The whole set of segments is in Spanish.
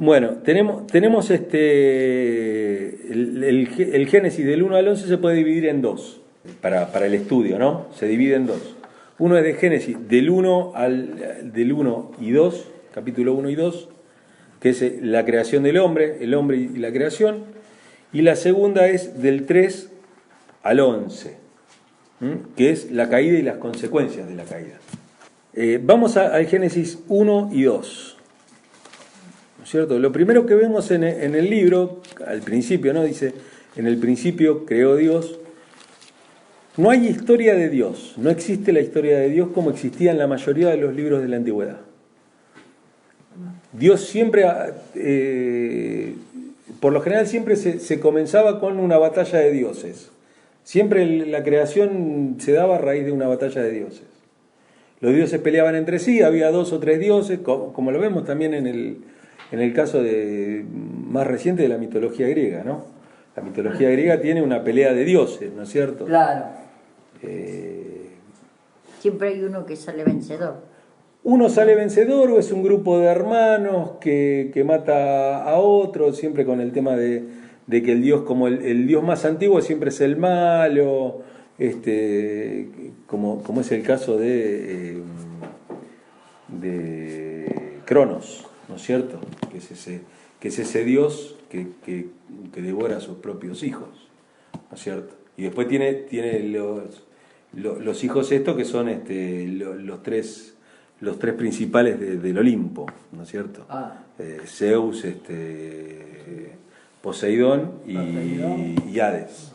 Bueno, tenemos el Génesis del 1 al 11 se puede dividir en dos, para el estudio, ¿no? Se divide en dos. Uno es de Génesis del 1 y 2, capítulo 1 y 2, que es la creación del hombre, el hombre y la creación. Y la segunda es del 3 al 11, que es la caída y las consecuencias de la caída. Vamos al Génesis 1 y 2. ¿No es cierto? Lo primero que vemos en el libro, al principio, ¿no? Dice, en el principio creó Dios. No hay historia de Dios, no existe la historia de Dios como existía en la mayoría de los libros de la antigüedad. Dios siempre, por lo general siempre se comenzaba con una batalla de dioses. Siempre la creación se daba a raíz de una batalla de dioses. Los dioses peleaban entre sí, había 2 o 3 dioses, como lo vemos también en el caso más reciente de la mitología griega, ¿no? La mitología griega tiene una pelea de dioses, ¿no es cierto? Claro. Siempre hay uno que sale vencedor. Uno sale vencedor o es un grupo de hermanos que mata a otro, siempre con el tema de que el dios, como el dios más antiguo, siempre es el malo, como es el caso de Cronos, ¿no es cierto? Que es ese dios que devora a sus propios hijos, ¿no es cierto? Y después tiene los hijos estos que son los tres principales del Olimpo, ¿no es cierto? Zeus, Poseidón y Hades.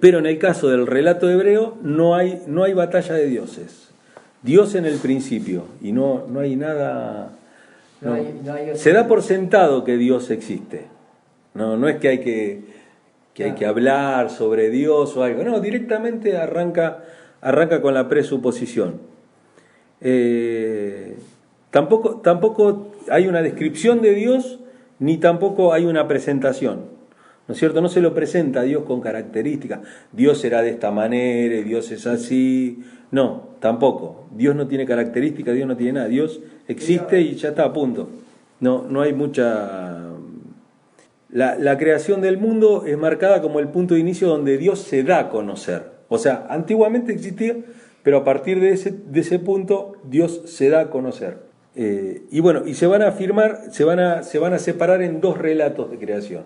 Pero en el caso del relato hebreo no hay batalla de dioses. Dios en el principio, y no hay nada. No se da por sentado que Dios existe. No es que hay que hablar sobre Dios o algo. No, directamente arranca con la presuposición. Tampoco hay una descripción de Dios, ni tampoco hay una presentación, ¿no es cierto? No se lo presenta a Dios con características. Dios será de esta manera, y Dios es así. No, tampoco. Dios no tiene características, Dios no tiene nada. Dios existe y ya está, a punto. No hay mucha. La creación del mundo es marcada como el punto de inicio donde Dios se da a conocer. O sea, antiguamente existía, pero a partir de ese punto Dios se da a conocer. Y bueno, y se van a separar en 2 relatos de creación.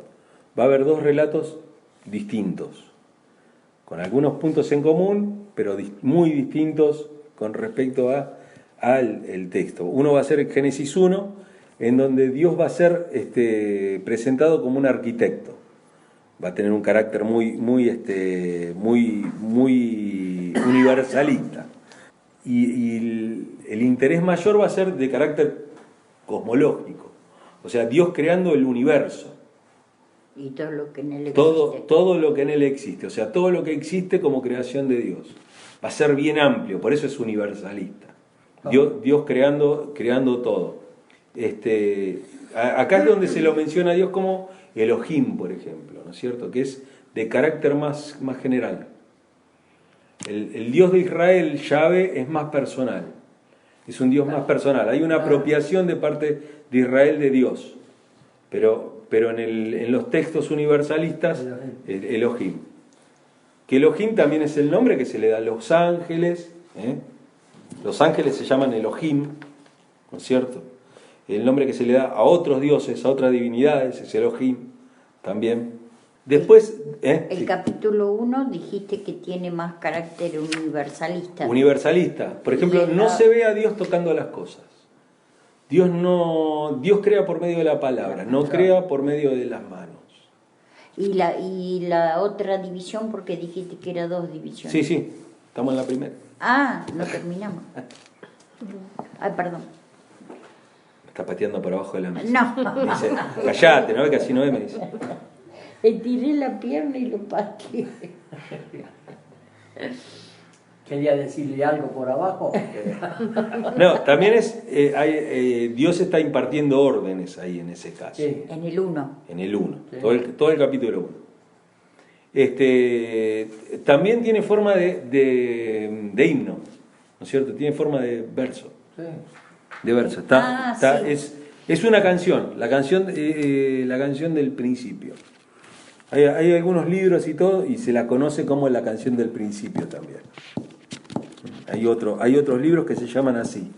Va a haber 2 relatos distintos, con algunos puntos en común, pero muy distintos con respecto al texto. Uno va a ser el Génesis 1, en donde Dios va a ser presentado como un arquitecto. Va a tener un carácter muy universalista. Y el interés mayor va a ser de carácter cosmológico. O sea, Dios creando el universo. Y todo lo que en él existe. Todo lo que en él existe. O sea, todo lo que existe como creación de Dios. Va a ser bien amplio, por eso es universalista. Dios creando todo. Acá es donde se lo menciona a Dios como Elohim, por ejemplo, ¿no es cierto? Que es de carácter más general. El Dios de Israel, Yahvé, es más personal. Es un Dios más personal. Hay una apropiación de parte de Israel de Dios. Pero en los textos universalistas, Elohim. Que Elohim también es el nombre que se le da a los ángeles. Los ángeles se llaman Elohim, ¿no es cierto? El nombre que se le da a otros dioses, a otras divinidades, es Elohim también. Después... El capítulo 1 dijiste que tiene más carácter universalista. Universalista. Por ejemplo, no se ve a Dios tocando las cosas. Dios crea por medio de la palabra, no crea por medio de las manos. ¿Y la otra división? Porque dijiste que era 2 divisiones. Sí, estamos en la primera. No terminamos. Ay, perdón. Me está pateando por abajo de la mesa. No. Me dice, callate, ¿no ves que así no es? Me dice. Le tiré la pierna y lo pateé. Quería decirle algo por abajo. No, también Dios está impartiendo órdenes ahí en ese caso. Sí. En el 1. En el 1, Sí. todo el capítulo 1. También tiene forma de himno, ¿no es cierto? Tiene forma de verso. Sí. De verso. Es una canción, la canción del principio. Hay algunos libros y todo, y se la conoce como la canción del principio también. Hay otros libros que se llaman así.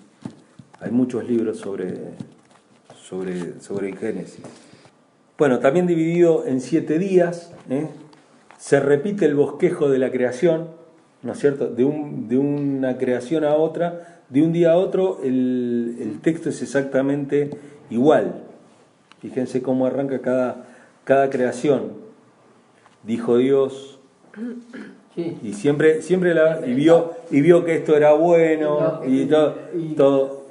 Hay muchos libros sobre el Génesis. Bueno, también dividido en 7 días, se repite el bosquejo de la creación, ¿no es cierto? De una creación a otra, de un día a otro, el texto es exactamente igual. Fíjense cómo arranca cada creación. Dijo Dios, Sí. y siempre vio que esto era bueno, y todo.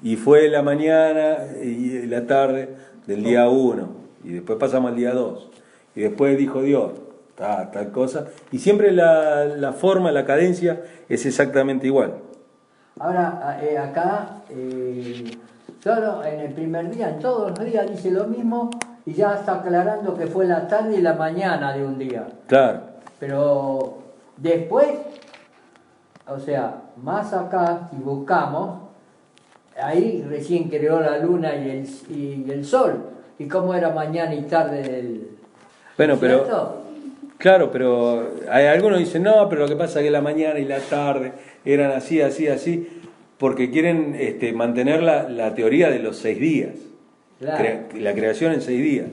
Y fue la mañana y la tarde del día 1, y después pasamos al día 2, y después dijo Dios, tal cosa, y siempre la forma, la cadencia es exactamente igual. Ahora, acá, solo en el primer día, en todos los días dice lo mismo, y ya está aclarando que fue la tarde y la mañana de un día. Claro. Pero después, o sea, más acá, si buscamos, ahí recién creó la luna y el sol. ¿Y cómo era mañana y tarde del... Bueno, pero... ¿cierto? Claro, pero algunos dicen, no, pero lo que pasa es que la mañana y la tarde eran así, porque quieren mantener la teoría de los 6 días. Claro. La creación en 6 días.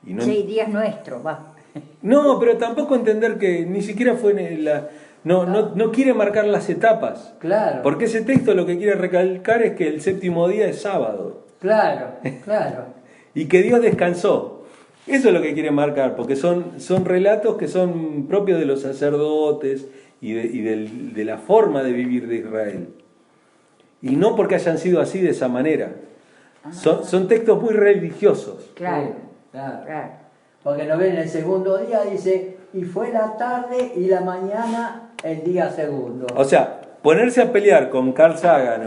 Y no, 6 días nuestros, va. no, pero tampoco entender que ni siquiera fue no quiere marcar las etapas. Claro. Porque ese texto lo que quiere recalcar es que el 7º día es sábado. Claro. Y que Dios descansó. Eso es lo que quiere marcar, porque son relatos que son propios de los sacerdotes y de la forma de vivir de Israel. Y no porque hayan sido así de esa manera. Son textos muy religiosos. Claro. Claro. Porque no ven el segundo día, dice, y fue la tarde y la mañana el día segundo. O sea, ponerse a pelear con Carl Sagan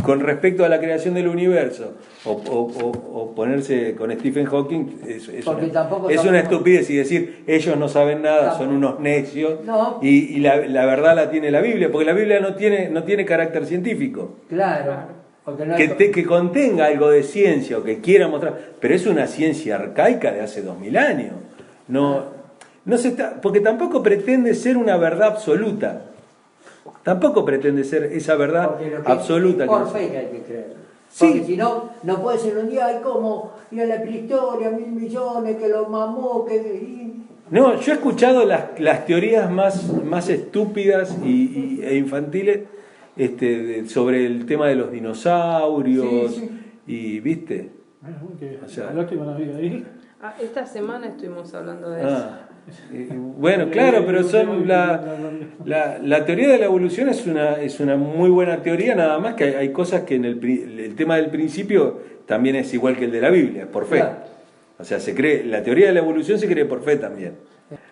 con respecto a la creación del universo o ponerse con Stephen Hawking es una estupidez, y decir ellos no saben nada, son unos necios, No. y la verdad la tiene la Biblia, porque la Biblia no tiene carácter científico. Claro. Porque no hay... Que contenga algo de ciencia o que quiera mostrar, pero es una ciencia arcaica de hace 2000 años. Porque tampoco pretende ser una verdad absoluta. Tampoco pretende ser esa verdad absoluta. Por fe que hay que creer. Sí. Porque si no, no puede ser un día, hay como ir a la prehistoria, 1.000 millones, que los mamó, que... No, yo he escuchado las teorías más estúpidas e infantiles sobre el tema de los dinosaurios. Sí. Y, ¿viste? O sea, hablaste con la vida ahí. Esta semana estuvimos hablando de eso. Bueno, claro, pero son la teoría de la evolución es una muy buena teoría, nada más que hay cosas que en el tema del principio también es igual que el de la Biblia, por fe. Claro. O sea, la teoría de la evolución se cree por fe también.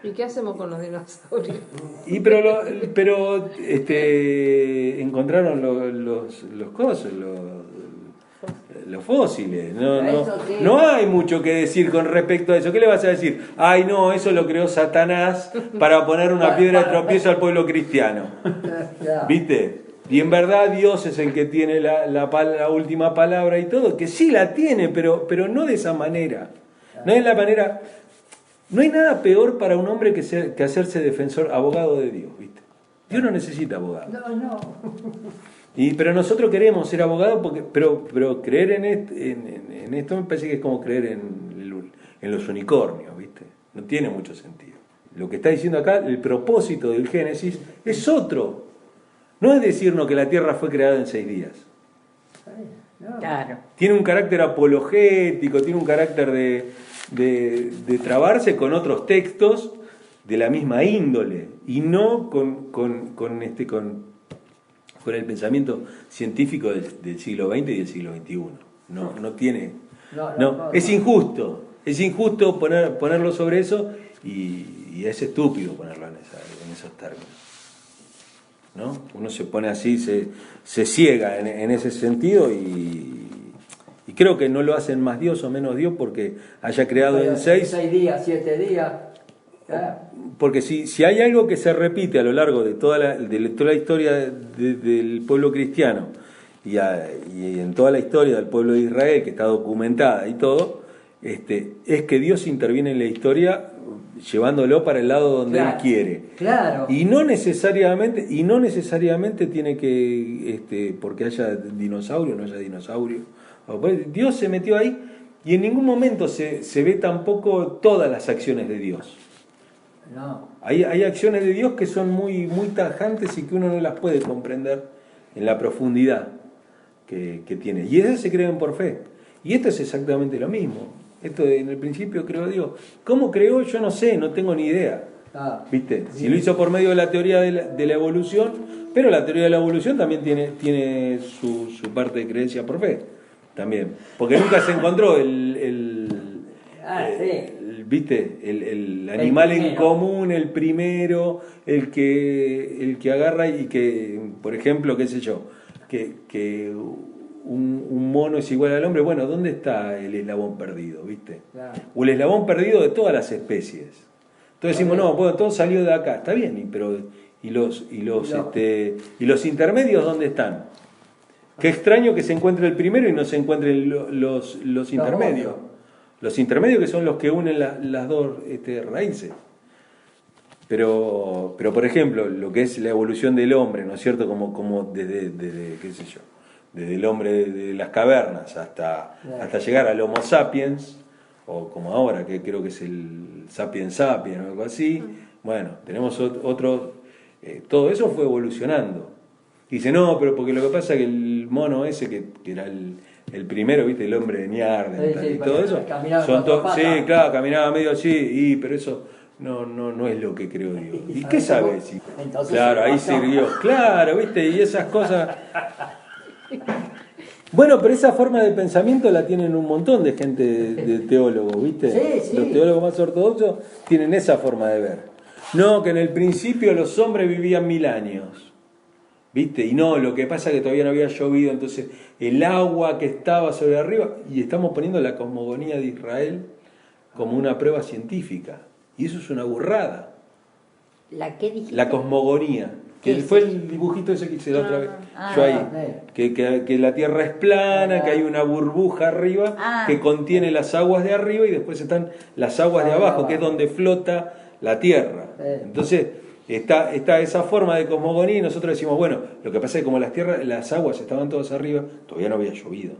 ¿Y qué hacemos con los dinosaurios? Y pero encontraron los cosas, los fósiles. No hay mucho que decir con respecto a eso. ¿Qué le vas a decir? Ay, no, eso lo creó Satanás para poner una piedra de tropiezo al pueblo cristiano. ¿Viste? Y en verdad Dios es el que tiene la última palabra y todo, que sí la tiene, pero no de esa manera. No es la manera. No hay nada peor para un hombre que hacerse defensor, abogado de Dios, ¿viste? Dios no necesita abogado. No. Pero nosotros queremos ser abogados, pero creer en esto me parece que es como creer en los unicornios, ¿viste? No tiene mucho sentido. Lo que está diciendo acá, el propósito del Génesis es otro. No es decirnos que la tierra fue creada en 6 días. Claro. Tiene un carácter apologético, tiene un carácter de trabarse con otros textos de la misma índole, y no con el pensamiento científico del siglo XX y del siglo XXI. No tiene. No. Es injusto ponerlo sobre eso, y es estúpido ponerlo en esos términos. ¿No? Uno se pone así, se ciega en ese sentido, y creo que no lo hacen más Dios o menos Dios porque haya creado en 6 días, 7 días. Claro. Porque si hay algo que se repite a lo largo de toda la historia del pueblo cristiano, y en toda la historia del pueblo de Israel, que está documentada y todo, es que Dios interviene en la historia llevándolo para el lado donde Él quiere. Claro. Y no necesariamente tiene que, porque haya dinosaurio, no haya dinosaurio. Dios se metió ahí y en ningún momento se ve tampoco todas las acciones de Dios. No. Hay acciones de Dios que son muy, muy tajantes y que uno no las puede comprender en la profundidad que tiene. Y esas se creen por fe. Y esto es exactamente lo mismo. Esto en el principio creó Dios. ¿Cómo creó? Yo no sé, no tengo ni idea. ¿Viste? Si lo hizo por medio de la teoría de la evolución, pero la teoría de la evolución también tiene su parte de creencia por fe. También. Porque nunca se encontró ¿viste? El animal en común, el primero, el que agarra y que, por ejemplo, qué sé yo, que un mono es igual al hombre. Bueno, ¿dónde está el eslabón perdido? ¿Viste? Claro. O el eslabón perdido de todas las especies. Entonces decimos, no, bueno, todo salió de acá, está bien, pero ¿y los intermedios dónde están? Qué extraño que se encuentre el primero y no se encuentren los intermedios. Los intermedios, que son los que unen las dos raíces. Pero por ejemplo, lo que es la evolución del hombre, ¿no es cierto? Como desde qué sé yo, desde el hombre de las cavernas hasta llegar al Homo sapiens, o como ahora, que creo que es el sapiens sapiens o algo así. Bueno, tenemos otro. Todo eso fue evolucionando. Dice, no, pero porque lo que pasa es que el mono ese, que era el primero, ¿viste? El hombre de Neandertal y todo eso. Sí, claro, caminaba medio así, pero eso no es lo que creó Dios. ¿Y qué sabe? Sí. Claro, ahí sirvió. Claro, ¿viste? Y esas cosas. Bueno, pero esa forma de pensamiento la tienen un montón de gente, de teólogos, ¿viste? Sí. Los teólogos más ortodoxos tienen esa forma de ver. No, que en el principio los hombres vivían 1000 años. ¿Viste? Y no, lo que pasa es que todavía no había llovido, entonces el agua que estaba sobre arriba, y estamos poniendo la cosmogonía de Israel como una prueba científica. Y eso es una burrada. ¿La qué dijiste? La cosmogonía. Que fue el dibujito ese que hice la otra vez. Yo ahí. Que la Tierra es plana, que hay una burbuja arriba que contiene las aguas de arriba y después están las aguas de abajo, que es donde flota la Tierra. Entonces está esa forma de cosmogonía y nosotros decimos, bueno, lo que pasa es que como las aguas estaban todas arriba, todavía no había llovido.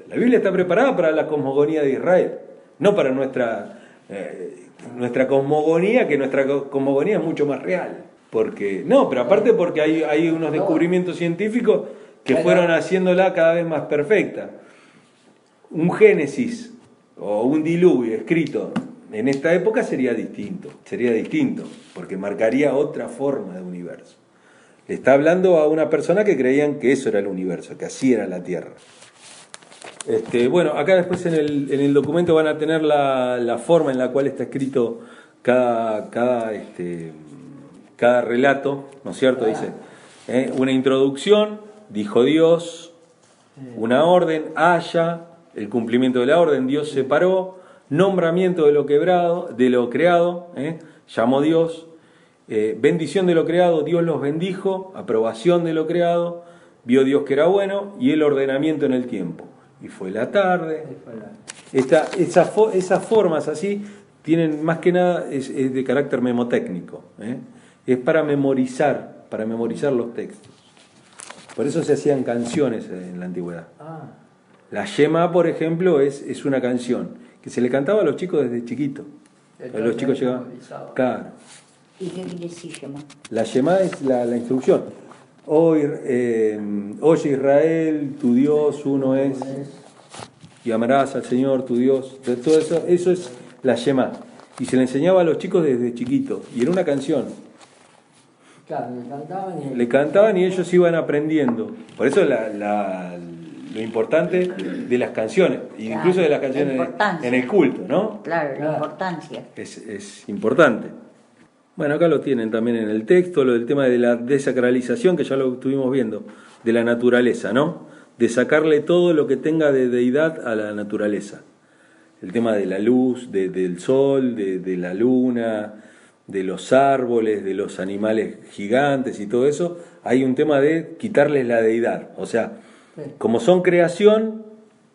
La Biblia está preparada para la cosmogonía de Israel, no para nuestra cosmogonía, que nuestra cosmogonía es mucho más real. Pero aparte porque hay unos descubrimientos científicos que fueron haciéndola cada vez más perfecta. Un Génesis o un diluvio escrito en esta época sería distinto, porque marcaría otra forma de universo. Le está hablando a una persona que creían que eso era el universo, que así era la Tierra. Bueno, acá después en el documento van a tener la forma en la cual está escrito cada relato, ¿no es cierto? Dice, una introducción, dijo Dios, una orden, haya, el cumplimiento de la orden, Dios separó, nombramiento de lo creado, llamó Dios, bendición de lo creado, Dios los bendijo, aprobación de lo creado, vio Dios que era bueno, y el ordenamiento en el tiempo. Y fue la tarde. Esas formas así tienen más que nada, es de carácter memotécnico, es para memorizar los textos. Por eso se hacían canciones en la antigüedad. La Shema, por ejemplo, es una canción que se le cantaba a los chicos desde chiquito. Los chicos llegaban. Claro. ¿Y qué quiere decir Shema? La Shema es la instrucción. Oye Israel, tu Dios uno es, y amarás al Señor tu Dios. Todo eso es la Shema. Y se le enseñaba a los chicos desde chiquito. Y era una canción. Claro, le cantaban y ellos iban aprendiendo. Por eso lo importante de las canciones, incluso de las canciones en el culto, ¿no? Claro, la importancia. Es importante. Bueno, acá lo tienen también en el texto, lo del tema de la desacralización, que ya lo estuvimos viendo, de la naturaleza, ¿no? De sacarle todo lo que tenga de deidad a la naturaleza. El tema de la luz, del sol, de la luna, de los árboles, de los animales gigantes y todo eso, hay un tema de quitarles la deidad. O sea, Sí. Como son creación,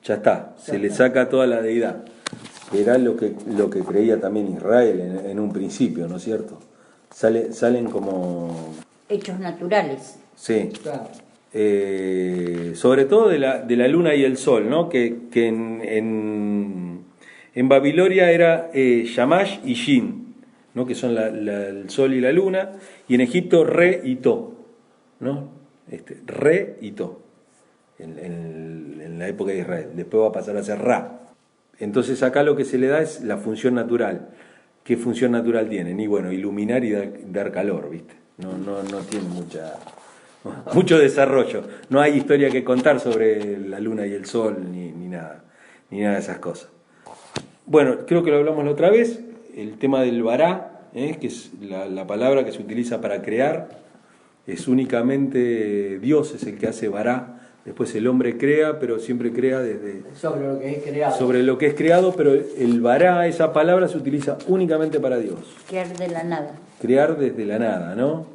ya está, se le saca toda la deidad. Que era lo que creía también Israel en un principio, ¿no es cierto? Salen como... Hechos naturales. Sí. Claro. Sobre todo de la luna y el sol, ¿no? Que en Babilonia era Shamash y Shin, ¿no? Que son el sol y la luna, y en Egipto Re y To, ¿no? Re y To, en la época de Israel. Después va a pasar a ser Ra. Entonces acá lo que se le da es la función natural. ¿Qué función natural tienen? Y bueno, iluminar y dar calor, ¿viste? No tiene mucho desarrollo. No hay historia que contar sobre la luna y el sol, ni nada de esas cosas. Bueno, creo que lo hablamos la otra vez, el tema del bará, que es la palabra que se utiliza para crear, es únicamente Dios es el que hace bará. Después el hombre crea, pero siempre crea desde... Sobre lo que es creado. Sobre lo que es creado, pero el bará, esa palabra se utiliza únicamente para Dios. Crear de la nada. Crear desde la nada, ¿no?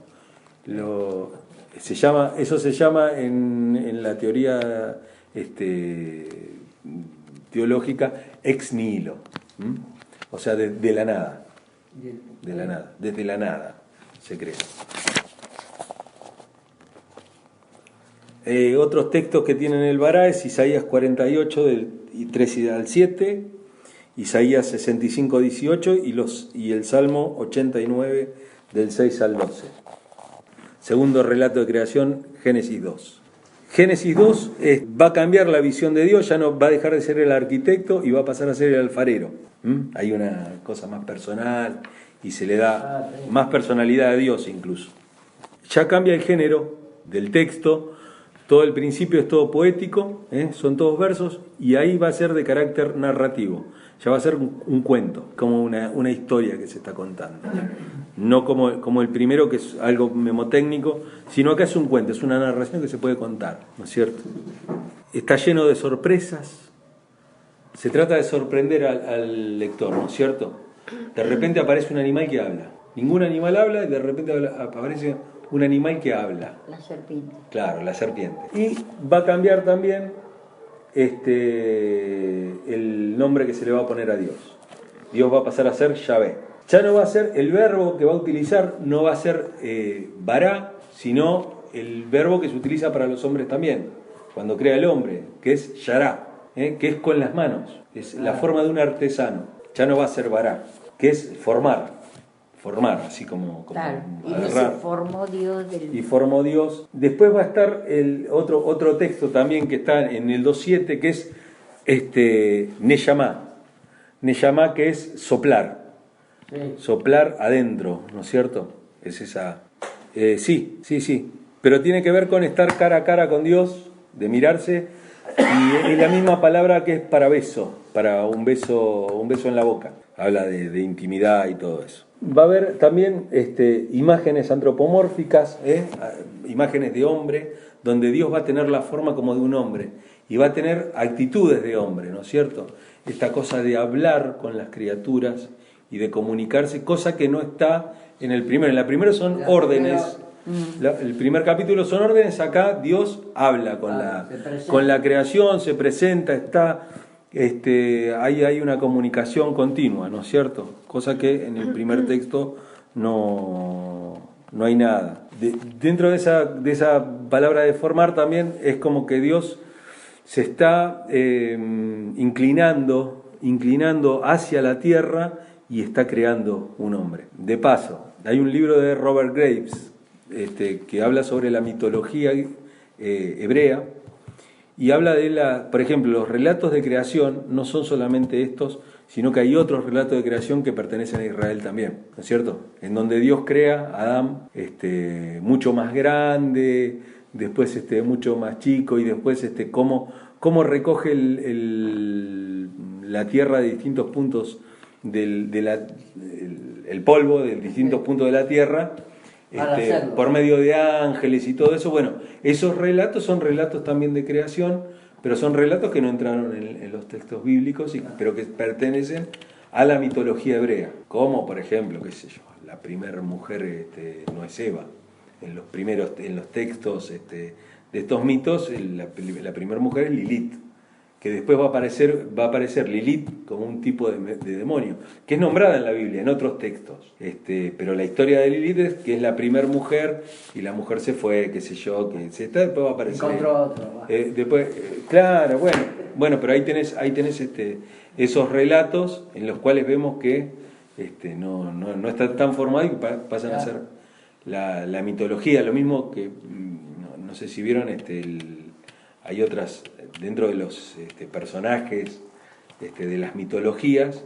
Eso se llama en la teoría teológica ex nihilo. O sea, de la nada. De la nada. Desde la nada se crea. Otros textos que tienen el bará es Isaías 48 del 3 al 7, Isaías 65, 18 y el Salmo 89 del 6 al 12. Segundo relato de creación, Génesis 2. Génesis 2 va a cambiar la visión de Dios, ya no va a dejar de ser el arquitecto y va a pasar a ser el alfarero. Hay una cosa más personal y se le da más personalidad a Dios incluso. Ya cambia el género del texto. Todo el principio es todo poético, son todos versos, y ahí va a ser de carácter narrativo. Ya va a ser un cuento, como una historia que se está contando. No como el primero, que es algo memotécnico, sino que es un cuento, es una narración que se puede contar, ¿no es cierto? Está lleno de sorpresas. Se trata de sorprender al lector, ¿no es cierto? De repente aparece un animal que habla. Ningún animal habla y de repente aparece un animal que habla. La serpiente. Claro, la serpiente. Y va a cambiar también el nombre que se le va a poner a Dios. Dios va a pasar a ser Yahvé. Ya no va a ser el verbo que va a utilizar, no va a ser bará, sino el verbo que se utiliza para los hombres también, cuando crea el hombre, que es yará, que es con las manos, es la forma de un artesano. Ya no va a ser bará, que es formar, así como claro, y agarrar. formó Dios Y formó Dios. Después va a estar el otro texto también que está en el 2.7, que es Neyamá. Neyamá, que es soplar. Sí. Soplar adentro, ¿no es cierto? Es esa... sí. Pero tiene que ver con estar cara a cara con Dios, de mirarse, y es la misma palabra que es para beso, para un beso en la boca. Habla de intimidad y todo eso. Va a haber también imágenes antropomórficas, imágenes de hombre, donde Dios va a tener la forma como de un hombre y va a tener actitudes de hombre, ¿no es cierto? Esta cosa de hablar con las criaturas y de comunicarse, cosa que no está en el primero. En la primera son órdenes. El primer capítulo son órdenes, acá Dios habla con la creación, se presenta, está... hay una comunicación continua, ¿no es cierto? Cosa que en el primer texto no hay nada. Dentro de esa palabra de formar también es como que Dios se está inclinando hacia la tierra y está creando un hombre. De paso, hay un libro de Robert Graves que habla sobre la mitología hebrea. Y habla por ejemplo, los relatos de creación no son solamente estos, sino que hay otros relatos de creación que pertenecen a Israel también, ¿no es cierto? En donde Dios crea a Adán mucho más grande, después mucho más chico, y después cómo recoge la tierra de distintos puntos, el polvo de distintos puntos de la tierra, por medio de ángeles y todo eso. Bueno, esos relatos son relatos también de creación, pero son relatos que no entraron en los textos bíblicos, pero que pertenecen a la mitología hebrea, como por ejemplo, qué sé yo, la primera mujer no es Eva, en los textos estos mitos, la primera mujer es Lilith, que después va a aparecer Lilith como un tipo de demonio, que es nombrada en la Biblia, en otros textos. Pero la historia de Lilith es que es la primera mujer y la mujer se fue, qué sé yo, después va a aparecer. Encontró otro. Después, claro, bueno, pero ahí tenés esos relatos en los cuales vemos que no está tan formado y que pasan a ser la mitología. Lo mismo que, no sé si vieron, hay otras, dentro de los personajes de las mitologías,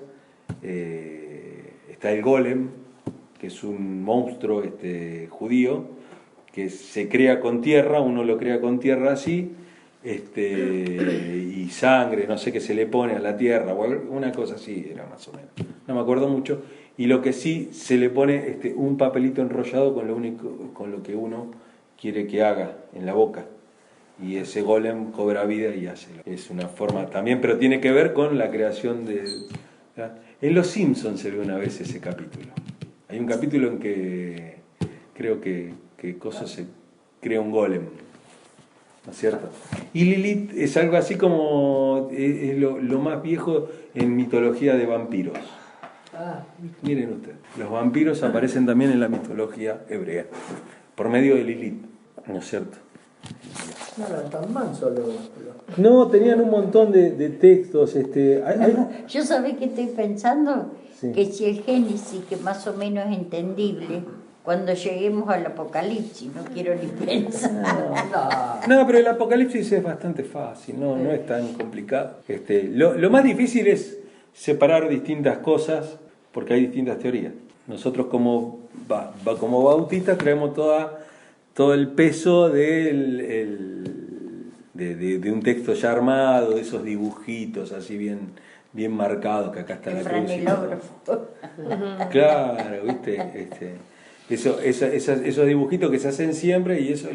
está el golem, que es un monstruo judío, que se crea con tierra, uno lo crea con tierra así, y sangre, no sé qué se le pone a la tierra, o una cosa así era más o menos, no me acuerdo mucho, y lo que sí se le pone un papelito enrollado con lo que uno quiere que haga en la boca, y ese golem cobra vida y hace. Es una forma también, pero tiene que ver con la creación en Los Simpsons se ve una vez ese capítulo. Hay un capítulo en que creo que Coso se crea un golem, ¿no es cierto? Y Lilith es algo así como es lo más viejo en mitología de vampiros. Miren ustedes, los vampiros aparecen también en la mitología hebrea por medio de Lilith, ¿no es cierto? No eran tan mansos los. No, tenían un montón de textos. Yo sabés que estoy pensando, Sí. que si el Génesis, que más o menos es entendible, cuando lleguemos al Apocalipsis, no quiero ni pensar. No, pero el Apocalipsis es bastante fácil, no es tan complicado. Lo más difícil es separar distintas cosas, porque hay distintas teorías. Nosotros como bautistas traemos todo el peso de un texto ya armado, de esos dibujitos así bien marcados, que acá está la cruz. Claro, ¿viste? Esos dibujitos que se hacen siempre, y eso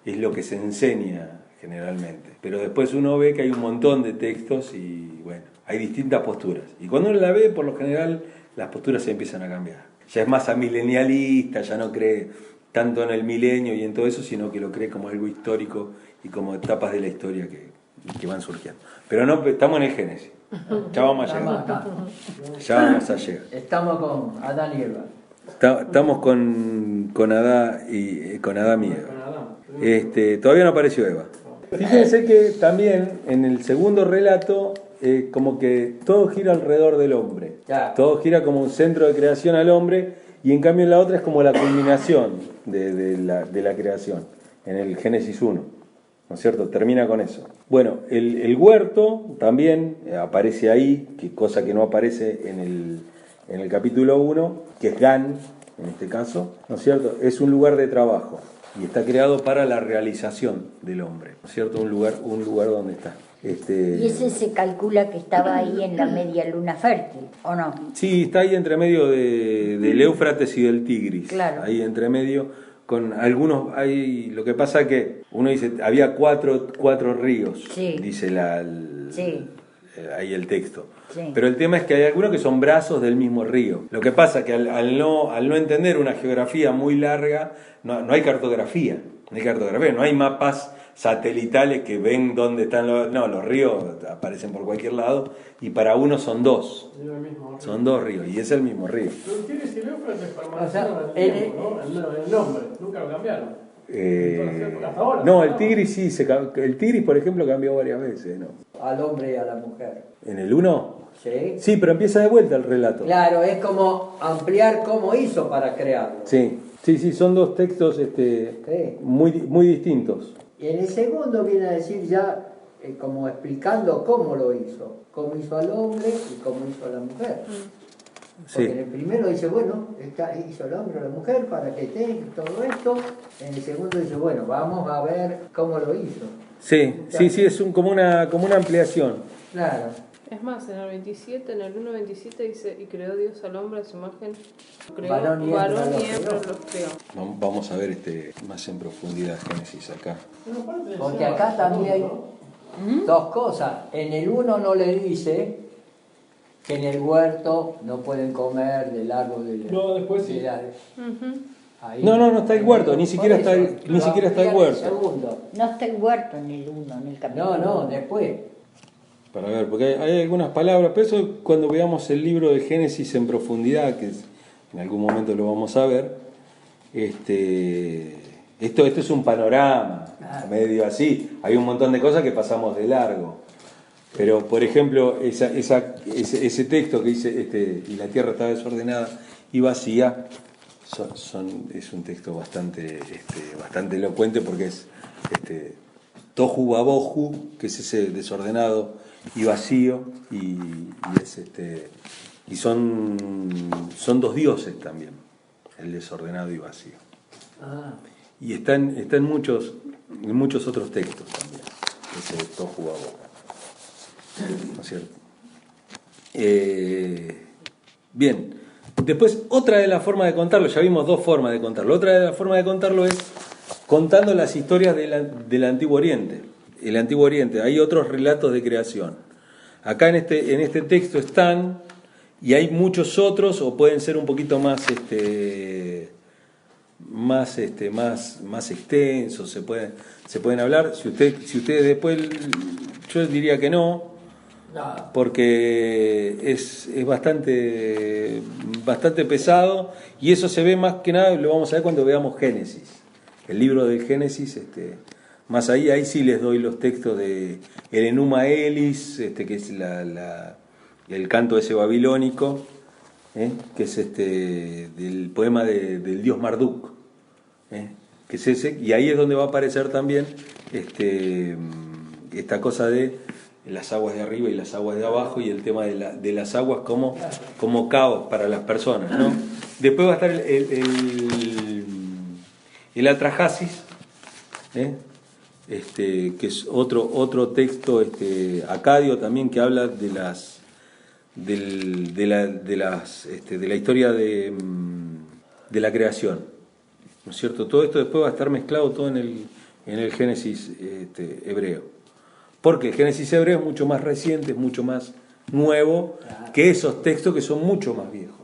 es lo que se enseña generalmente. Pero después uno ve que hay un montón de textos y bueno, hay distintas posturas. Y cuando uno la ve, por lo general, las posturas se empiezan a cambiar. Ya es más amilenialista, ya no cree tanto en el milenio y en todo eso, sino que lo cree como algo histórico y como etapas de la historia que van surgiendo. Pero no, estamos en el Génesis. Ya vamos a llegar. Ya vamos a llegar. Estamos con Adán y Eva. Estamos con Adán y Eva. Todavía no apareció Eva. Fíjense que también en el segundo relato como que todo gira alrededor del hombre. Todo gira como un centro de creación al hombre, y en cambio en la otra es como la culminación de la creación, en el Génesis 1, ¿no es cierto? Termina con eso. Bueno, el huerto también aparece ahí, cosa que no aparece en el capítulo 1, que es Gan, en este caso, ¿no es cierto? Es un lugar de trabajo y está creado para la realización del hombre, ¿no es cierto? Un lugar donde está. Y ese se calcula que estaba ahí en la media luna fértil, ¿o no? Sí, está ahí entre medio del Éufrates y del Tigris. Claro. Ahí entre medio, con algunos, lo que pasa que uno dice, había cuatro ríos, Sí. dice Sí. ahí el texto. Sí. Pero el tema es que hay algunos que son brazos del mismo río. Lo que pasa que al no entender una geografía muy larga, no hay cartografía, no hay mapas satelitales que ven dónde están los ríos aparecen por cualquier lado, y para uno son dos. Son dos ríos, y es el mismo río. Pero el Tigris y el Éufrates O sea, permanecieron el tiempo, ¿no? El nombre, nunca lo cambiaron. Hasta ahora. No, el Tigris sí, el Tigris por ejemplo cambió varias veces, ¿no? Al hombre y a la mujer. ¿En el 1? ¿Sí? Sí, pero empieza de vuelta el relato. Claro, es como ampliar cómo hizo para crearlo. Sí, son dos textos muy distintos. Y en el segundo viene a decir ya como explicando cómo lo hizo al hombre y cómo hizo a la mujer. Porque en el primero dice, bueno, hizo el hombre o la mujer para que tenga todo esto. En el segundo dice, bueno, vamos a ver cómo lo hizo. Sí, es como una ampliación. Claro. Es más, en el 27, en el 1.27 dice, y creó Dios al hombre a su imagen, creó, Varón y hembra los creó. Vamos a ver más en profundidad Génesis acá. Porque acá también hay dos cosas. En el 1 no le dice que en el huerto no pueden comer del árbol de la... No, después sí. Ahí. No está el huerto, ni siquiera está el huerto. Segundo. No está el huerto en el 1, en el capítulo. No, después. Para ver, porque hay algunas palabras, pero eso cuando veamos el libro de Génesis en profundidad, que en algún momento lo vamos a ver, esto es un panorama, medio así, hay un montón de cosas que pasamos de largo, pero por ejemplo, ese texto que dice, y la tierra está desordenada y vacía, es un texto bastante elocuente, porque es tohu babohu, que es ese desordenado y vacío, y son dos dioses también, el desordenado y vacío. Y está en muchos otros textos también, ese tohu babohu, ¿no es cierto? Bien, después otra de las formas de contarlo, ya vimos dos formas de contarlo, otra de las formas de contarlo es contando las historias del Antiguo Oriente. El Antiguo Oriente, hay otros relatos de creación. Acá en este texto están, y hay muchos otros, o pueden ser un poquito más extensos, se pueden hablar. Si ustedes después, yo diría que no, porque es bastante pesado, y eso se ve más que nada, lo vamos a ver cuando veamos Génesis, el libro del Génesis. Más ahí sí les doy los textos de el Enuma Elis, que es el canto ese babilónico, que es del poema del dios Marduk, que es ese, y ahí es donde va a aparecer también esta cosa de las aguas de arriba y las aguas de abajo, y el tema de las aguas como caos para las personas, ¿no? Después va a estar el Atrahasis, que es otro texto acadio también, que habla de la historia de la creación, ¿no es cierto? Todo esto después va a estar mezclado todo en el Génesis hebreo, porque el Génesis hebreo es mucho más reciente, es mucho más nuevo que esos textos que son mucho más viejos.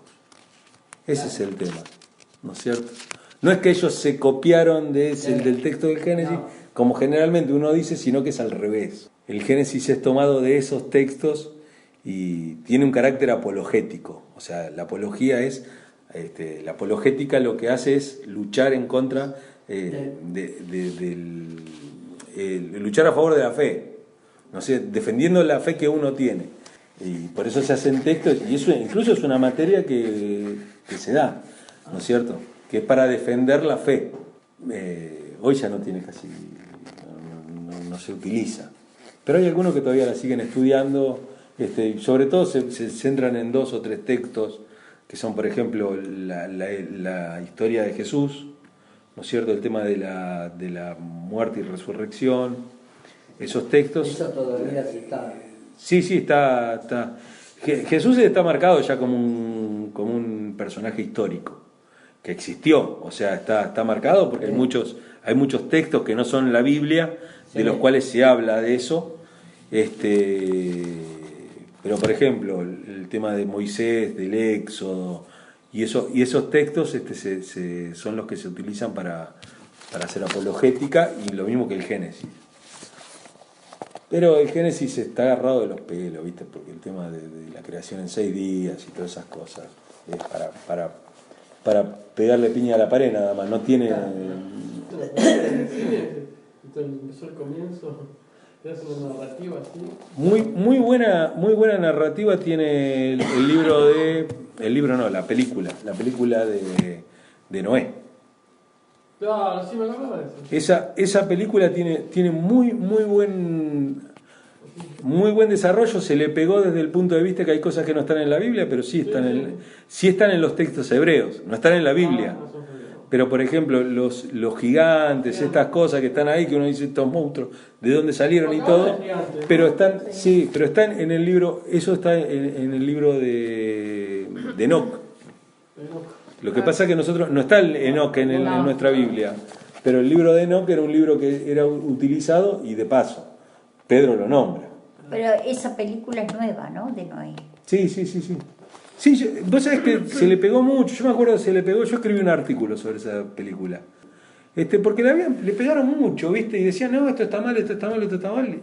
Ese es el tema, ¿no es cierto? No es que ellos se copiaron del texto del Génesis, como generalmente uno dice, sino que es al revés. El Génesis es tomado de esos textos y tiene un carácter apologético. O sea, la apología es, la apologética lo que hace es luchar en contra, luchar a favor de la fe, no sé, defendiendo la fe que uno tiene. Y por eso se hacen textos, y eso incluso es una materia que se da, ¿no es cierto? Que es para defender la fe. Hoy ya no tiene casi, no se utiliza, pero hay algunos que todavía la siguen estudiando, sobre todo se centran en 2 o 3 textos, que son, por ejemplo, la historia de Jesús, ¿no es cierto? El tema de la muerte y resurrección, esos textos. Eso todavía sí está. Sí, está. Jesús está marcado ya como un personaje histórico que existió, o sea, está marcado porque hay muchos textos que no son la Biblia, de los cuales se habla de eso, pero por ejemplo el tema de Moisés, del Éxodo, y esos textos son los que se utilizan para hacer apologética, y lo mismo que el Génesis. Pero el Génesis está agarrado de los pelos, ¿viste? Porque el tema de la creación en 6 días y todas esas cosas es para pegarle piña a la pared nada más, no tiene... Empezó el comienzo, te hace una narrativa así. Muy buena narrativa tiene la película de Noé. Claro, sí me acordaba de eso. Esa película tiene muy buen desarrollo. Se le pegó desde el punto de vista que hay cosas que no están en la Biblia, pero sí están en los textos hebreos, no están en la Biblia. Pero por ejemplo, los gigantes, estas cosas que están ahí, que uno dice, estos monstruos, ¿de dónde salieron y todo? Pero están en el libro, eso está en el libro de Enoc. Lo que pasa es que nosotros, no está el Enoc en nuestra Biblia, pero el libro de Enoc era un libro que era utilizado, y de paso, Pedro lo nombra. Pero esa película es nueva, ¿no? De Noé. Sí. Sí, vos sabés que se le pegó mucho, yo me acuerdo que se le pegó, yo escribí un artículo sobre esa película. Porque le pegaron mucho, ¿viste? Y decían, no, esto está mal, esto está mal, esto está mal.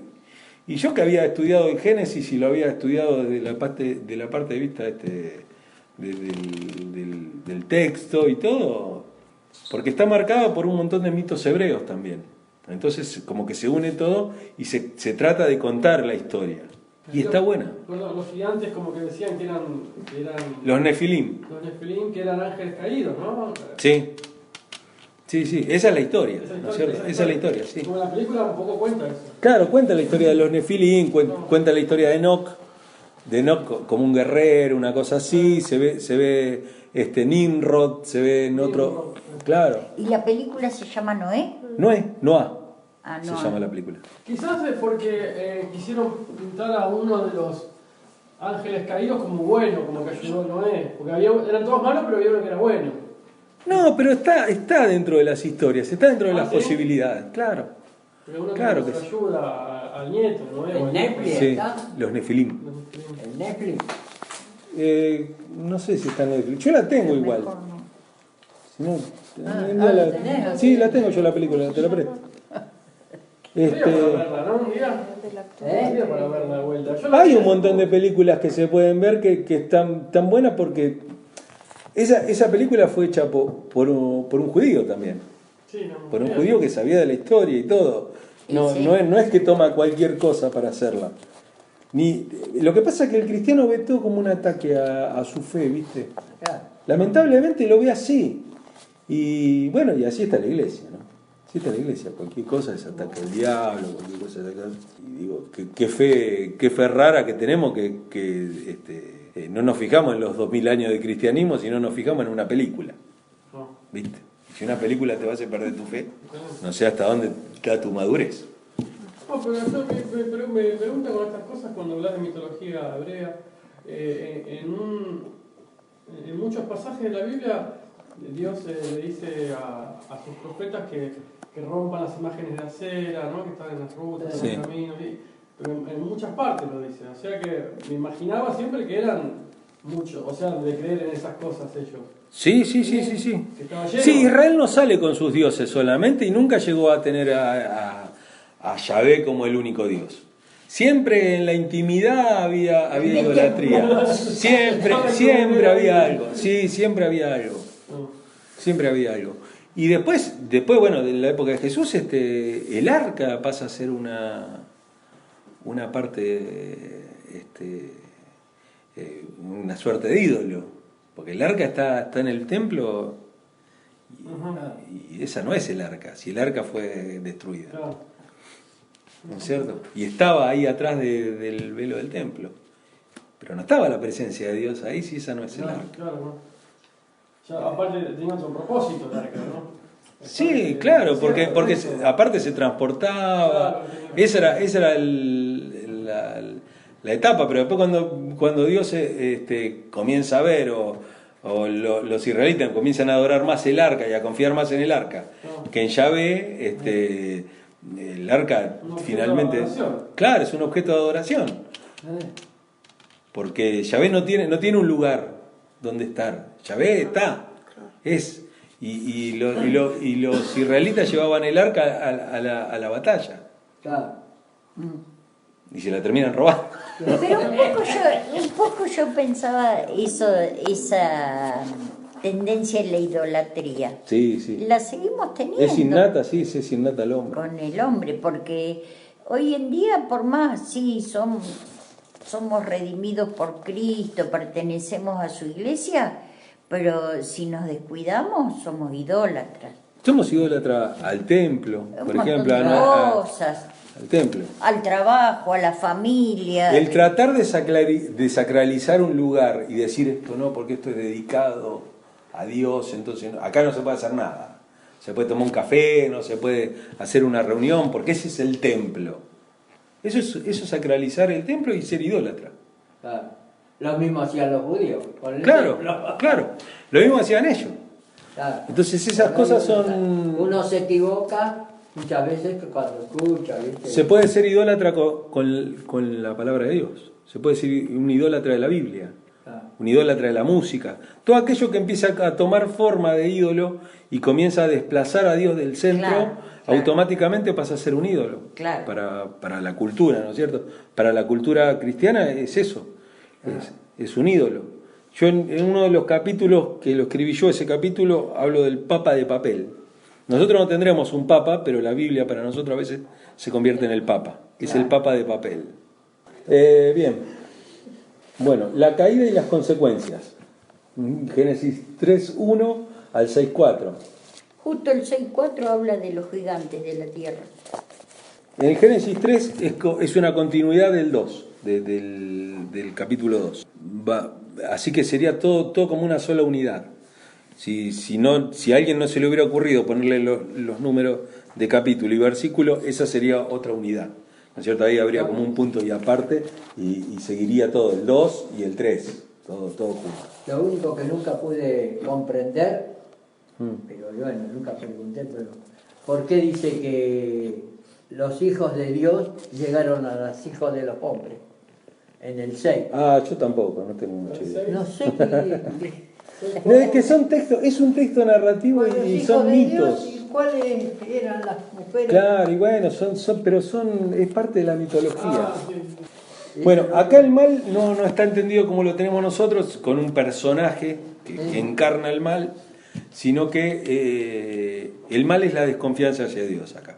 Y yo que había estudiado el Génesis y lo había estudiado desde la parte de vista del texto y todo, porque está marcado por un montón de mitos hebreos también. Entonces como que se une todo y se trata de contar la historia. Y está buena. Bueno, los gigantes como que decían que eran Los Nefilim. los Nefilim, que eran ángeles caídos, ¿no? Sí. Sí, esa es la historia, ¿no es cierto? Esa es la historia, sí. Como la película un poco cuenta eso. Claro, cuenta la historia de los Nefilim, cuenta la historia de Enoch como un guerrero, una cosa así, se ve Nimrod, se ve en otro... Claro. ¿Y la película se llama Noé? Noah. Ah, Se Noah. llama la película. Quizás es porque quisieron pintar a uno de los ángeles caídos como bueno, como que ayudó a Noé. Porque eran todos malos, pero había uno que era bueno. No, pero está dentro de las historias, está dentro de las ¿sí? posibilidades, claro. Pero uno Claro que que sí. ayuda al nieto, Noé. ¿En o al Netflix? nieto. Sí, ¿Está? los Nefilim. ¿En Netflix? No sé si está en Netflix. Yo la tengo igual. Mejor no. Si no, ¿la tenés? sí, la tengo yo la película, te la presto. Un día para verla, ¿no? Un día. Un día para verla de vuelta. Yo la Hay vi un hace montón de películas que se pueden ver que están tan buenas porque esa película fue hecha por un judío también. Sí, no, Por un judío que sabía de la historia y todo. No, Sí. no es que toma cualquier cosa para hacerla. Lo que pasa es que el cristiano ve todo como un ataque a su fe, ¿viste? Claro. Lamentablemente lo ve así. Y bueno, y así está la iglesia, ¿no? Así está la iglesia. Cualquier cosa es ataque al diablo, cualquier cosa es ataque. Y digo, qué fe rara que tenemos que no nos fijamos en los 2000 años de cristianismo, sino nos fijamos en una película. No. ¿Viste? Si una película te va a hacer perder tu fe, no sé hasta dónde está tu madurez. No, pero yo me pregunto con estas cosas cuando hablas de mitología hebrea. En muchos pasajes de la Biblia, Dios le dice a sus profetas que rompan las imágenes de acera, ¿no? Que están en las rutas, Sí. en los caminos. Pero en muchas partes lo dice. O sea que me imaginaba siempre que eran muchos, o sea, de creer en esas cosas ellos. Sí. Que estaba lleno. Sí, Israel no sale con sus dioses solamente y nunca llegó a tener a Yahvé como el único Dios. Siempre en la intimidad había idolatría. Siempre había algo. Sí, siempre había algo. Siempre había algo. Y después bueno, en la época de Jesús, el arca pasa a ser una parte, una suerte de ídolo. Porque el arca está en el templo y esa no es el arca, si el arca fue destruida. Claro. ¿No es cierto? Y estaba ahí atrás del velo del templo. Pero no estaba la presencia de Dios ahí si esa no es el arca. Claro, ¿no? Ya, aparte tenía otro propósito el arca, ¿no? Sí, claro, porque aparte se transportaba. Esa era la etapa, pero después cuando Dios comienza a ver o los israelitas comienzan a adorar más el arca y a confiar más en el arca que en Yahvé, el arca Un objeto finalmente, de adoración. claro, es un objeto de adoración, porque Yahvé no tiene un lugar donde estar. Yahvé está, y los israelitas llevaban el arca a la batalla Claro. y se la terminan robando. Pero un poco yo pensaba esa tendencia en la idolatría. Sí. La seguimos teniendo. Es innata, sí, es innata al hombre. Con el hombre, porque hoy en día, por más, sí, somos redimidos por Cristo, pertenecemos a su iglesia, pero si nos descuidamos, somos idólatras. Somos idólatras al templo, Un por montón ejemplo, de al cosas, templo. al trabajo, a la familia. El tratar de sacralizar un lugar y decir esto no, porque esto es dedicado a Dios, entonces acá no se puede hacer nada. Se puede tomar un café, no se puede hacer una reunión, porque ese es el templo. Eso es sacralizar el templo y ser idólatra. Claro. Lo mismo hacían los judíos. Con el Claro, templo. claro. Lo mismo hacían ellos. Claro. Entonces esas cosas son... Uno se equivoca muchas veces cuando escucha, ¿viste? Se puede ser idólatra con la palabra de Dios. Se puede ser un idólatra de la Biblia. un idólatra de la música. Todo aquello que empieza a tomar forma de ídolo y comienza a desplazar a Dios del centro, Claro. automáticamente pasa a ser un ídolo. Claro. Para la cultura, ¿no es cierto? Para la cultura cristiana es eso, es un ídolo. Yo en uno de los capítulos que lo escribí yo, ese capítulo, hablo del papa de papel. Nosotros no tendremos un papa, pero la Biblia para nosotros a veces se convierte en el papa. Es el papa de papel. Bien. Bueno, la caída y las consecuencias. Génesis 3.1 al 6.4. Justo el 6.4 habla de los gigantes de la tierra. En el Génesis 3 es una continuidad del 2, del capítulo 2. Así que sería todo como una sola unidad. Si a alguien no se le hubiera ocurrido ponerle los números de capítulo y versículo, esa sería otra unidad. ¿No es cierto? Ahí habría como un punto y aparte y seguiría todo, el 2 y el 3, todo junto. Lo único que nunca pude comprender, pero bueno, nunca pregunté, pero ¿por qué dice que los hijos de Dios llegaron a los hijos de los hombres? En el 6. Yo tampoco, no tengo mucha idea. No sé No, es que son textos, es un texto narrativo y son mitos. ¿Y cuáles eran las mujeres? Claro, y bueno, es parte de la mitología. Sí. Bueno, acá el mal no está entendido como lo tenemos nosotros, con un personaje que encarna el mal, sino que el mal es la desconfianza hacia Dios acá.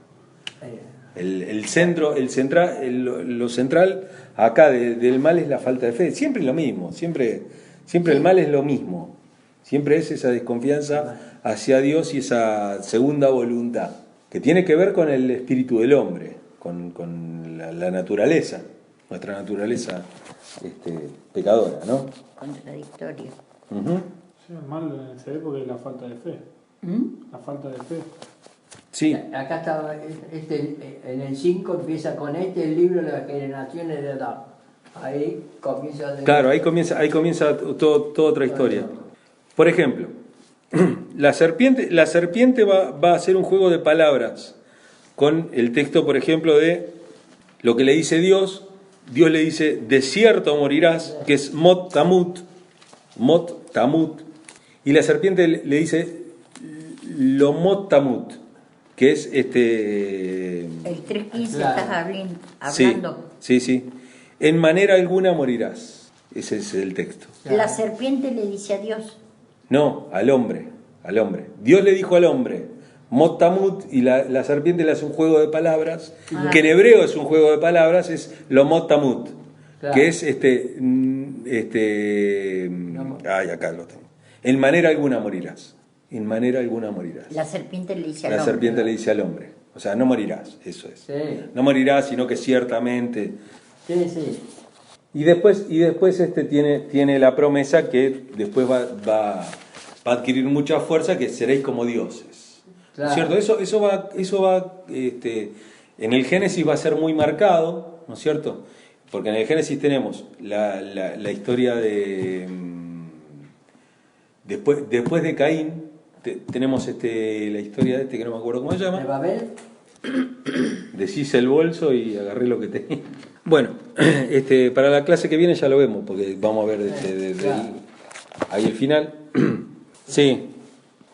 Lo central acá del mal es la falta de fe. Siempre es lo mismo, siempre el mal es lo mismo. Siempre es esa desconfianza hacia Dios y esa segunda voluntad, que tiene que ver con el espíritu del hombre, con la naturaleza, nuestra naturaleza pecadora, ¿no? Contradictorio. Sí, es malo en esa época es la falta de fe. La falta de fe. Sí. Acá estaba, en el 5 empieza con el libro de las generaciones de Adán. Ahí comienza... Claro, ahí comienza toda otra historia. Por ejemplo, la serpiente va a hacer un juego de palabras con el texto, por ejemplo, de lo que le dice Dios. Dios le dice, de cierto morirás, que es Mot Tamut, y la serpiente le dice, lo Mot Tamut, que es El 3.15 estás hablando. Sí. En manera alguna morirás. Ese es el texto. La serpiente le dice a Dios. No, al hombre. Dios le dijo al hombre, Mot Tamut, y la serpiente le hace un juego de palabras, que en hebreo es un juego de palabras, es lo Mot Tamut, claro. que es acá lo tengo. En manera alguna morirás. La serpiente le dice al La hombre. serpiente le dice al hombre. O sea, no morirás, eso es. Sí. No morirás, sino que ciertamente. Sí. Y después tiene la promesa que después va a adquirir mucha fuerza, que seréis como dioses. Claro. ¿No es cierto? Eso va en el Génesis va a ser muy marcado, ¿no es cierto? Porque en el Génesis tenemos la historia de después de Caín, tenemos la historia de que no me acuerdo cómo se llama. ¿De Babel? Deshice el bolso y agarré lo que tenía. Bueno, para la clase que viene ya lo vemos, porque vamos a ver ahí el final. Sí.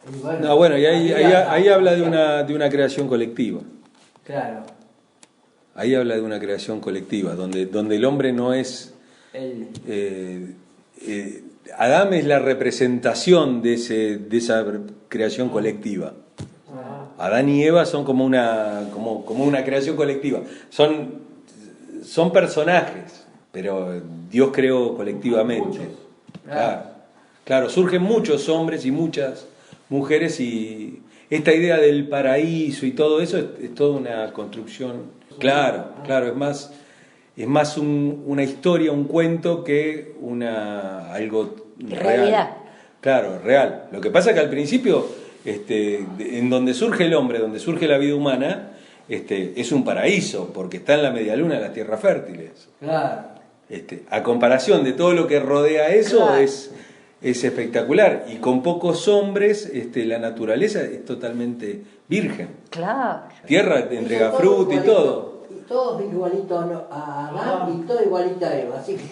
Y ahí habla de una creación colectiva. Claro. Ahí habla de una creación colectiva, donde el hombre no es... Adán es la representación de esa creación colectiva. Adán y Eva son como una creación colectiva. Son personajes, pero Dios creó colectivamente. Claro, surgen muchos hombres y muchas mujeres, y esta idea del paraíso y todo eso es toda una construcción. Claro, es más una historia, un cuento que algo real. Realidad. Claro, real. Lo que pasa es que al principio, en donde surge el hombre, donde surge la vida humana, es un paraíso, porque está en la medialuna de las tierras fértiles. Claro. A comparación de todo lo que rodea eso, Claro. es espectacular. Y con pocos hombres, la naturaleza es totalmente virgen. Claro. Tierra te entrega fruta y todo. Y todos igualitos a Adán y todo igualito a Eva, así que...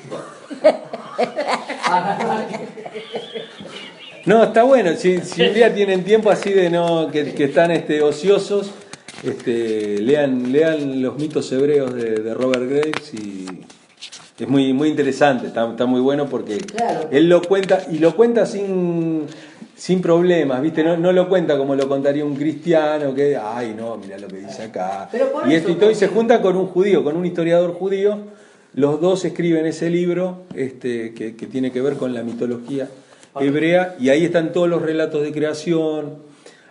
No, está bueno. Si un día tienen tiempo así de no que están ociosos, lean los mitos hebreos de Robert Graves y es muy muy interesante. Está muy bueno porque Claro. él lo cuenta y lo cuenta sin problemas, ¿viste? No lo cuenta como lo contaría un cristiano que, ay, no, mira lo que dice acá. Pero por Y eso y se junta con un judío, con un historiador judío. Los dos escriben ese libro que tiene que ver con la mitología hebrea, y ahí están todos los relatos de creación,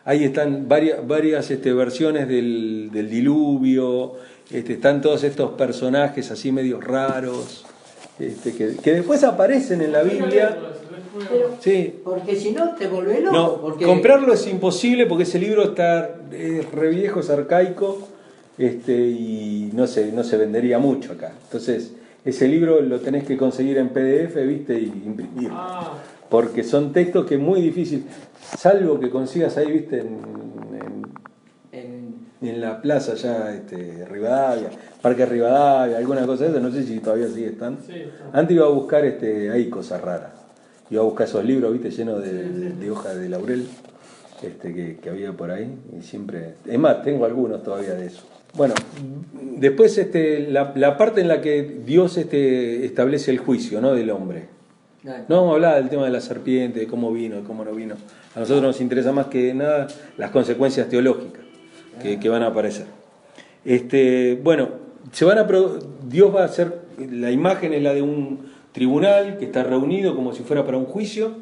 ahí están varias versiones del diluvio, están todos estos personajes así medio raros, que después aparecen en la Biblia. Pero, Sí. porque si no te volvés loco. No, porque... comprarlo es imposible porque ese libro es re viejo, es arcaico, y no se vendería mucho acá. Entonces, ese libro lo tenés que conseguir en PDF, ¿viste? Y imprimir. Porque son textos que es muy difícil, salvo que consigas ahí, ¿viste? En la plaza ya, Rivadavia, Parque Rivadavia, alguna cosa de eso, no sé si todavía sigue están. Sí, está. Antes iba a buscar ahí cosas raras. Iba a buscar esos libros, ¿viste? Llenos de hojas de laurel, que había por ahí, y siempre... Es más, tengo algunos todavía de eso. Bueno, después la parte en la que Dios establece el juicio, ¿no? Del hombre. No vamos a hablar del tema de la serpiente, de cómo vino, de cómo no vino. A nosotros nos interesa más que nada las consecuencias teológicas que van a aparecer. Bueno, Dios va a hacer, la imagen es la de un tribunal que está reunido como si fuera para un juicio,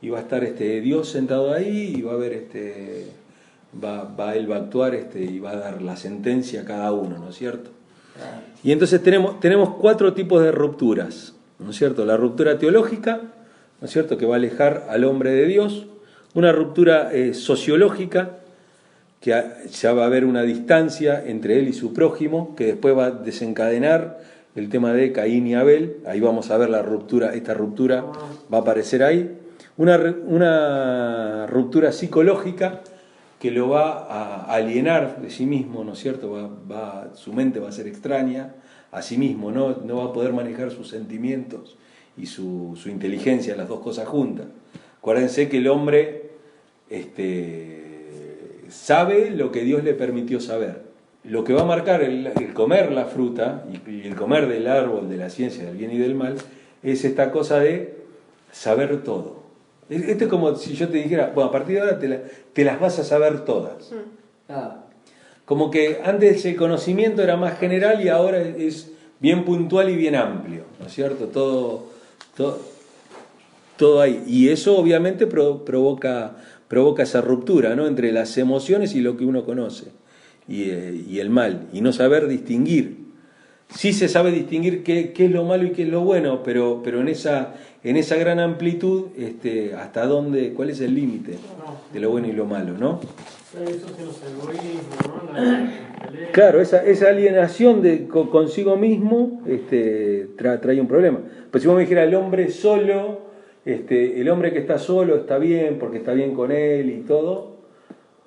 y va a estar Dios sentado ahí y va a haber él va a actuar y va a dar la sentencia a cada uno, ¿no es cierto? Y entonces tenemos 4 tipos de rupturas, ¿no es cierto? La ruptura teológica, ¿no es cierto?, que va a alejar al hombre de Dios. Una ruptura sociológica, que ya va a haber una distancia entre él y su prójimo, que después va a desencadenar el tema de Caín y Abel. Ahí vamos a ver esta ruptura va a aparecer ahí. Una ruptura psicológica que lo va a alienar de sí mismo, ¿no es cierto? Su mente va a ser extraña a sí mismo, no va a poder manejar sus sentimientos y su inteligencia, las dos cosas juntas. Acuérdense que el hombre sabe lo que Dios le permitió saber. Lo que va a marcar el comer la fruta y el comer del árbol de la ciencia del bien y del mal es esta cosa de saber todo. Esto es como si yo te dijera, bueno, a partir de ahora te las vas a saber todas. Como que antes el conocimiento era más general y ahora es bien puntual y bien amplio, ¿no es cierto? Todo ahí. Y eso obviamente provoca esa ruptura, ¿no?, entre las emociones y lo que uno conoce, y el mal, y no saber distinguir. Sí se sabe distinguir qué es lo malo y qué es lo bueno, pero en esa gran amplitud, hasta dónde, cuál es el límite de lo bueno y lo malo, ¿no? Eso es los egoísmos, ¿no? Claro, esa alienación consigo mismo trae un problema. Pues si vos me dijeras el hombre solo, el hombre que está solo está bien porque está bien con él y todo.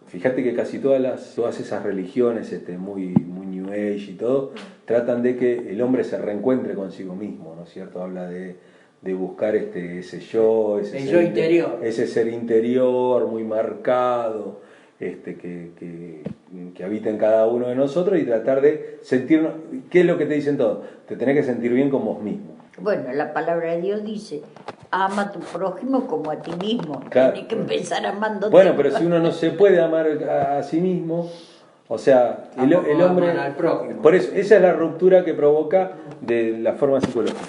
Fíjate que casi todas esas religiones muy New Age y todo tratan de que el hombre se reencuentre consigo mismo, ¿no es cierto? Habla de buscar ese yo, interior, ese ser interior muy marcado, que habita en cada uno de nosotros, y tratar de sentirnos. ¿Qué es lo que te dicen todos? Te tenés que sentir bien con vos mismo. Bueno, la palabra de Dios dice, ama a tu prójimo como a ti mismo. Claro. Tienes que empezar amándote. Bueno, pero si uno no se puede amar a sí mismo, o sea, el hombre... amar al prójimo. Por eso, esa es la ruptura que provoca de la forma psicológica.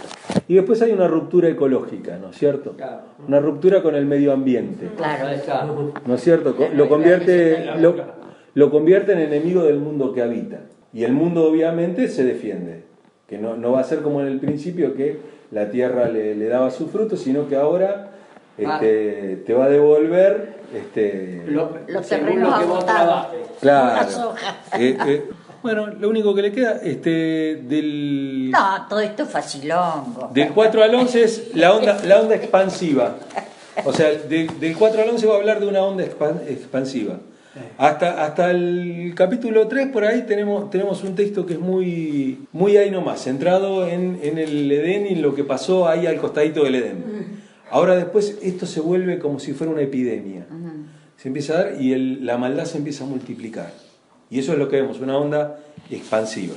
Y después hay una ruptura ecológica, ¿no es cierto? Claro. Una ruptura con el medio ambiente, Claro. Ahí está. ¿no es cierto? Lo convierte en enemigo del mundo que habita. Y el mundo obviamente se defiende. Que no va a ser como en el principio, que la tierra le daba su fruto, sino que ahora te va a devolver Los según terrenos lo que vos agotados. trabajes. claro. Las hojas. Bueno, lo único que le queda del No, todo esto es facilongo. del 4 al 11 es la onda expansiva. O sea, del 4 al 11 va a hablar de una onda expansiva. Hasta el capítulo 3 por ahí tenemos un texto que es muy, muy ahí nomás, centrado en el Edén y en lo que pasó ahí al costadito del Edén. Ahora después esto se vuelve como si fuera una epidemia. Se empieza a dar y la maldad se empieza a multiplicar. Y eso es lo que vemos, una onda expansiva.